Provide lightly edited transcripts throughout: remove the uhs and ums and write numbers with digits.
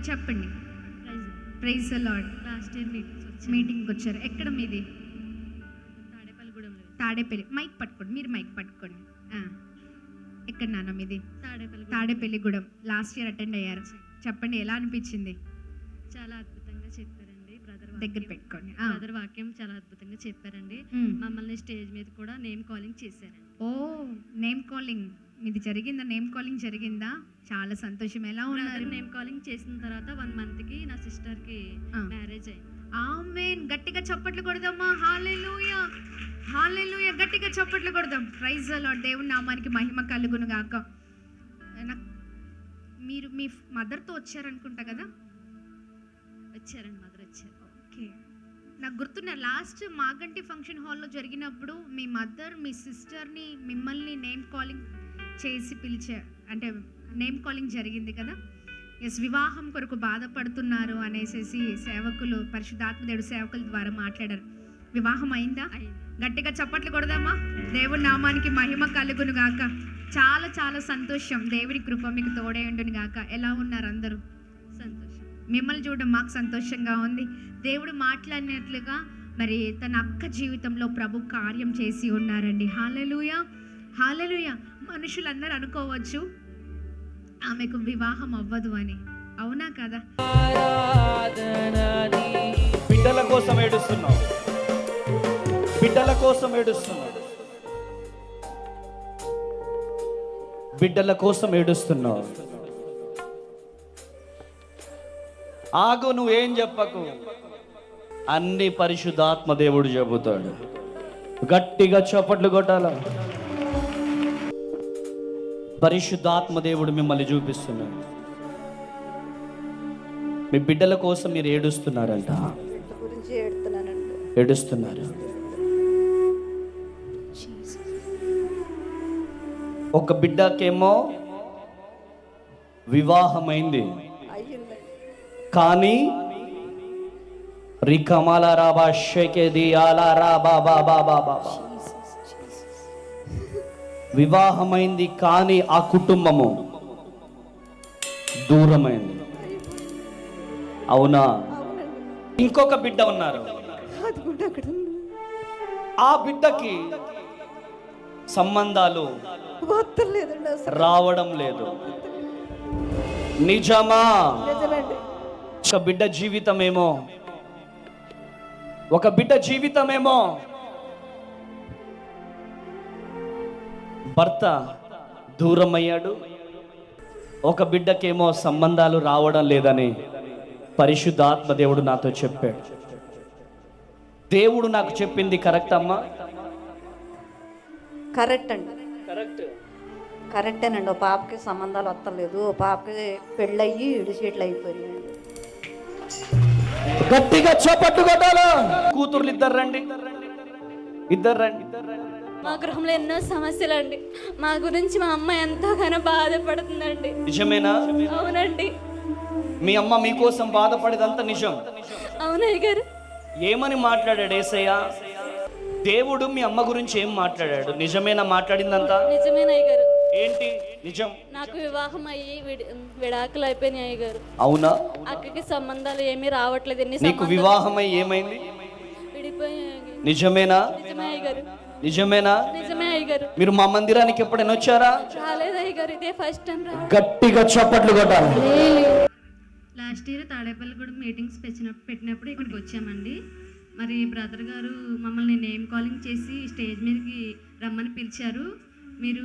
చెప్పండి. Praise the Lord. Last year మీటింగ్కి వచ్చారు. ఎక్కడ మీది? తాడేపల్లి. మైక్ పట్టుకోండి, మీరు మైక్ పట్టుకోండి. ఎక్కడ నాన్న మీది? తాడేపల్లిగూడెం. లాస్ట్ ఇయర్ అటెండ్ అయ్యారు. చెప్పండి, ఎలా అనిపించింది? చాలా అద్భుతంగా చెప్పారండి బ్రదర్. దగ్గర పెట్టుకోండి. బ్రదర్ వాక్యం చాలా అద్భుతంగా చెప్పారండి. మమ్మల్ని స్టేజ్ మీద కూడా నేమ్ కాలింగ్ చేశారండి. ఓ, నేమ్ కాలింగ్ మీది జరిగిందా? నేమ్ కాలింగ్ జరిగిందా? చాలా సంతోషం. ఎలా ఉన్నారు? నేమ్ కాలింగ్ చేసిన తర్వాత 1 monthకి నా సిస్టర్కి మ్యారేజ్ అయింది. ఆమేన్. గట్టిగా చప్పట్లు కొడదామా? హల్లెలూయా, హల్లెలూయా. గట్టిగా చప్పట్లు కొడదాం. Praise the Lord. దేవుని నామానికి మహిమ కలుగును గాక. మీరు మీ మదర్తో వచ్చారనుకుంటా కదా? వచ్చారండి, మదర్ వచ్చారు. ఓకే, నాకు గుర్తున్న లాస్ట్ మాగంటి ఫంక్షన్ హాల్లో జరిగినప్పుడు మీ మదర్ మీ సిస్టర్ని మిమ్మల్ని నేమ్ కాలింగ్ చేసి పిలిచారు, అంటే నేమ్ కాలింగ్ జరిగింది కదా. ఎస్, వివాహం కొరకు బాధపడుతున్నారు అనేసి సేవకులు, పరిశుద్ధాత్మ దేవుడు సేవకుల ద్వారా మాట్లాడారు. వివాహం అయిందా? గట్టిగా చప్పట్లు కొడదామా? దేవుని నామానికి మహిమ కలుగును గాక. చాలా చాలా సంతోషం. దేవుని కృప మీకు తోడే ఉండును గాక. ఎలా ఉన్నారు అందరూ? సంతోషం. మిమ్మల్ని చూడడం మాకు సంతోషంగా ఉంది. దేవుడు మాట్లాడినట్లుగా మరి తన అక్క జీవితంలో ప్రభు కార్యం చేసి ఉన్నారండి. హల్లెలూయా, హల్లెలూయా. మనుషులందరూ అనుకోవచ్చు ఆమెకు వివాహం అవ్వదు అని. అవునా కదా? బిడ్డల కోసం ఏడుస్తున్నావు, బిడ్డల కోసం ఏడుస్తున్నావు, బిడ్డల కోసం ఏడుస్తున్నావు. ఆగు, నువ్వేం చెప్పకు, అన్ని పరిశుద్ధాత్మ దేవుడు చెబుతాడు. గట్టిగా చప్పట్లు కొట్టాల. పరిశుద్ధాత్మ దేవుడు మిమ్మల్ని చూపిస్తున్నాడు. మీ బిడ్డల కోసం మీరు ఏడుస్తున్నారంట. ఏడుస్తున్నారు. ఒక బిడ్డకేమో వివాహమైంది, కానీ రికమాల రాబా షేకేది ఆలా రాబా బాబా బాబా వివాహమైంది, కానీ ఆ కుటుంబము దూరమైంది. అవునా? ఇంకొక బిడ్డ ఉన్నారు, ఆ బిడ్డకి సంబంధాలు రావడం లేదు. నిజమా? ఒక బిడ్డ జీవితమేమో, ఒక బిడ్డ జీవితమేమో భర్త దూరం అయ్యాడు, ఒక బిడ్డకేమో సంబంధాలు రావడం లేదని పరిశుద్ధాత్మ దేవుడు నాతో చెప్పాడు. దేవుడు నాకు చెప్పింది కరెక్ట్ అమ్మా? కరెక్ట్ అండి, కరెక్ట్, కరెక్టేనండి. ఓ పాపకి సంబంధాలు వస్తలేదు, ఓ పాపకి పెళ్ళయ్యి ఇడిచేట్లు అయిపోయాయి. గట్టిగా చప్పట్లు కొట్టాలా. కూతుర్లు ఇద్దరు రండి, ఇద్దరు రండి. మా గృహంలో ఎన్నో సమస్యలు అండి. మా గురించి మా అమ్మ ఎంతగానో బాధపడుతుందండి. నిజమేనా? అవునండి. మీ అమ్మ మీకోసం బాధపడేదంతా నిజం? అవునయ్య గారు. ఏమని మాట్లాడాడు యేసయ్య? దేవుడు మీ అమ్మ గురించి ఏం మాట్లాడాడు? నిజమేనా మాట్లాడిందంతా? నిజమేనయ్య గారు. ఏంటి నిజం? నాకు వివాహం అయ్యి విడాకులు అయిపోయినాయి అయ్య గారు. అవునా? అక్కకి సంబంధాలు ఏమీ రావట్లేదు. నీకు వివాహం అయ్యి ఏమైంది? విడిపోయాయి. నిజమేనా? నిజమే అయ్య గారు. నిజమేనా? నిజమే అయ్య గారు. మీరు మా మందిరానికి ఎప్పుడైనా వచ్చారా? రాలేదు అయ్య గారు, ఇదే ఫస్ట్ టైం. గట్టిగా చప్పట్లు కొట్టాలి. లాస్ట్ ఇయర్ తాడేపల్లిగూడెం మీటింగ్స్ పెట్టినప్పుడు ఇక్కడికి వచ్చామండి. మరి బ్రదర్ గారు మమ్మల్ని నేమ్ కాలింగ్ చేసి స్టేజ్ మీదకి రమ్మని పిలిచారు. మీరు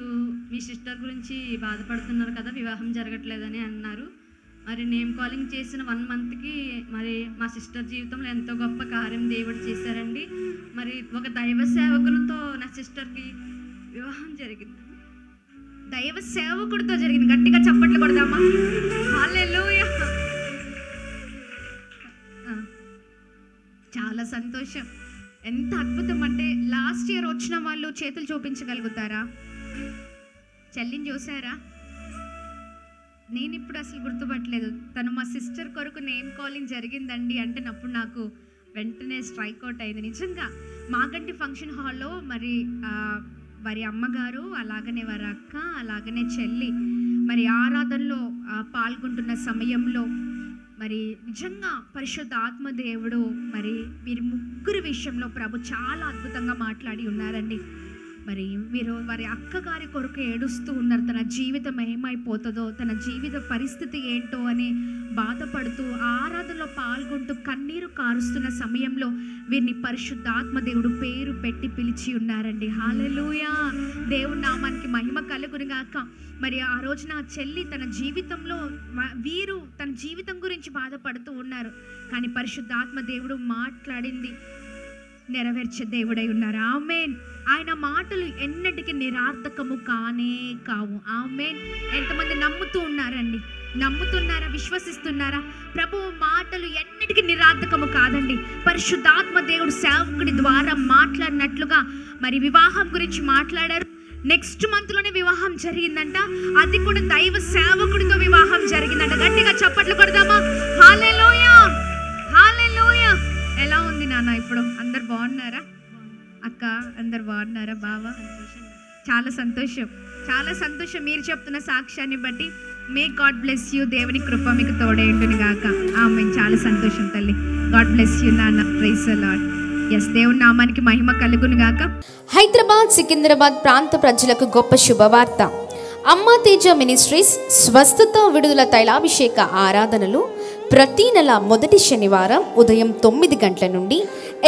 మీ సిస్టర్ గురించి బాధపడుతున్నారు కదా, వివాహం జరగట్లేదని అన్నారు. మరి నేమ్ కాలింగ్ చేసిన 1 monthకి మరి మా సిస్టర్ జీవితంలో ఎంతో గొప్ప కార్యం దేవుడు చేశారండి. మరి ఒక దైవ సేవకులతో నా సిస్టర్కి వివాహం జరిగింది. దైవ సేవకుడితో జరిగింది. గట్టిగా చప్పట్లు కొడదామా? హల్లెలూయా. చాలా సంతోషం. ఎంత అద్భుతం అంటే, లాస్ట్ ఇయర్ వచ్చిన వాళ్ళు చేతులు చూపించగలుగుతారా? చెల్లిని చూసారా? నేను ఇప్పుడు అసలు గుర్తుపట్టలేదు. తను మా సిస్టర్ కొరకు నేమ్ కాలింగ్ జరిగిందండి అంటే అప్పుడు నాకు వెంటనే స్ట్రైక్ అవుట్ అయింది. నిజంగా మాగంటి ఫంక్షన్ హాల్లో మరి వారి అమ్మగారు, అలాగనే వారి అక్క, అలాగనే చెల్లి మరి ఆరాధనలో పాల్గొంటున్న సమయంలో మరి నిజంగా పరిశుద్ధ ఆత్మదేవుడు మరి వీరి ముగ్గురు విషయంలో ప్రభు చాలా అద్భుతంగా మాట్లాడి ఉన్నారండి. మరి వీరు వారి అక్కగారి కొరకు ఏడుస్తూ ఉన్నారు. తన జీవితం ఏమైపోతుందో, తన జీవిత పరిస్థితి ఏంటో అని బాధపడుతూ ఆరాధనలో పాల్గొంటూ కన్నీరు కారుస్తున్న సమయంలో వీరిని పరిశుద్ధాత్మ దేవుడు పేరు పెట్టి పిలిచి ఉన్నారండి. హల్లెలూయా, దేవుని నామానికి మహిమ కలుగునుగాక. మరి ఆ రోజున ఆ చెల్లి తన జీవితంలో వీరు తన జీవితం గురించి బాధపడుతూ ఉన్నారు, కానీ పరిశుద్ధాత్మ దేవుడు మాట్లాడింది నెరవేర్చే దేవుడై ఉన్నారు. ఆమేన్. ఆయన మాటలు ఎన్నటికీ నిరార్థకము కానే కావు. ఆమేన్. ఎంతమంది నమ్ముతూ ఉన్నారండి? నమ్ముతున్నారా? విశ్వసిస్తున్నారా? ప్రభు మాటలు ఎన్నటికీ నిరార్థకము కాదండి. పరిశుద్ధాత్మ దేవుడు సేవకుడి ద్వారా మాట్లాడినట్లుగా మరి వివాహం గురించి మాట్లాడారు. నెక్స్ట్ మంత్లోనే వివాహం జరిగిందంట. అది కూడా దైవ సేవకుడితో వివాహం జరిగిందంట. గట్టిగా చప్పట్లు కొడదామా? హల్లెలూయా, హల్లెలూయా. ఎలా ఉంది నాన్న ఇప్పుడు? అందరు బాగున్నారా? అక్క అందరు బాగున్నారా? బావా? చాలా సంతోషం, చాలా సంతోషం మీరు చెప్తున్న సాక్ష్యాన్ని బట్టి. May God bless you. దేవుని కృప మీకు తోడేంటుని గాక. ఆమేన్. చాలా సంతోషం తల్లి. గాడ్ బ్లెస్ యూ నాన్న. Praise the Lord. ఎస్, దేవుని నామానికి మహిమ కలుగును గాక. హైదరాబాద్, సికింద్రాబాద్ ప్రాంత ప్రజలకు గొప్ప శుభవార్త. అమ్మ తేజ మినిస్ట్రీస్ స్వస్థత విడుదల తైలాభిషేక ఆరాధనలు ప్రతి నెల మొదటి శనివారం ఉదయం 9 గంటల నుండి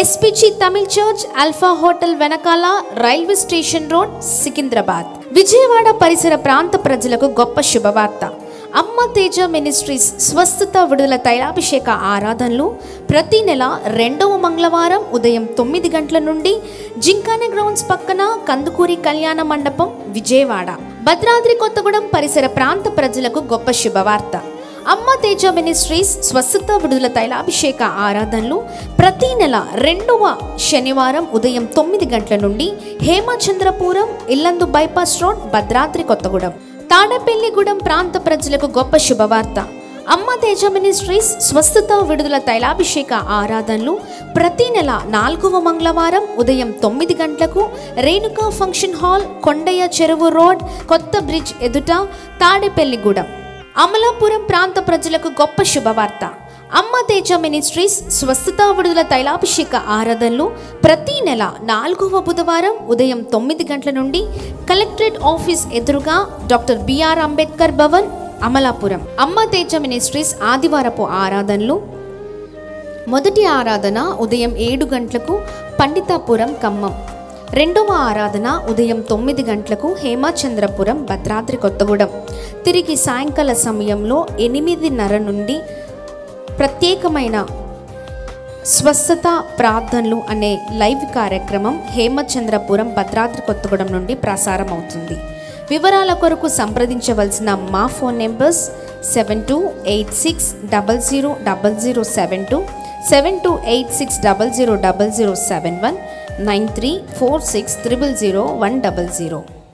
SPG Tamil church, alpha hotel వెనకాల, railway station road, Secunderabad. Vijayawada పరిసర ప్రాంత ప్రజలకు గొప్ప శుభవార్త. అమ్మ తేజ మినిస్ట్రీస్ స్వస్థత విడుదల తైలాభిషేక ఆరాధనలు ప్రతి నెల 2వ మంగళవారం ఉదయం 9 గంటల నుండి జింకానా గ్రౌండ్స్ పక్కన కందుకూరి కళ్యాణ మండపం, విజయవాడ. భద్రాద్రి కొత్తగూడెం పరిసర ప్రాంత ప్రజలకు గొప్ప శుభవార్త. అమ్మ తేజ మినిస్ట్రీస్ స్వస్థత విడుదల తైలాభిషేక ఆరాధనలు ప్రతి నెల 2వ శనివారం ఉదయం 9 గంటల నుండి హేమచంద్రపురం, ఇల్లందు బైపాస్ రోడ్, భద్రాద్రి కొత్తగూడెం. తాడపల్లిగూడెం ప్రాంత ప్రజలకు గొప్ప శుభవార్త. అమ్మ తేజ మినిస్ట్రీస్ స్వస్థత విడుదల తైలాభిషేక ఆరాధనలు ప్రతి నెల 4వ మంగళవారం ఉదయం 9 గంటలకు రేణుకా ఫంక్షన్ హాల్, కొండయ్య చెరువు రోడ్, కొత్త బ్రిడ్జ్ ఎదుట, తాడేపల్లిగూడెం. అమలాపురం ప్రాంత ప్రజలకు గొప్ప శుభవార్త. అమ్మ తేజ మినిస్ట్రీస్ స్వస్థత విడుదల తైలాభిషేక ఆరాధనలు ప్రతి నెల 4వ బుధవారం ఉదయం 9 గంటల నుండి కలెక్టరేట్ ఆఫీస్ ఎదురుగా, డాక్టర్ బిఆర్ అంబేద్కర్ భవన్, అమలాపురం. అమ్మ తేజ మినిస్ట్రీస్ ఆదివారపు ఆరాధనలు మొదటి ఆరాధన ఉదయం 7 గంటలకు పండితాపురం, ఖమ్మం. 2వ ఆరాధన ఉదయం 9 గంటలకు హేమచంద్రపురం, భద్రాద్రి కొత్తగూడెం. తిరిగి సాయంకాల సమయంలో 8:30 నుండి ప్రత్యేకమైన స్వస్థత ప్రార్థనలు అనే లైవ్ కార్యక్రమం హేమచంద్రపురం, భద్రాద్రి కొత్తగూడెం నుండి ప్రసారం అవుతుంది. వివరాల కొరకు సంప్రదించవలసిన మా ఫోన్ నెంబర్స్ 7286000072, 7286000071, 9346000100.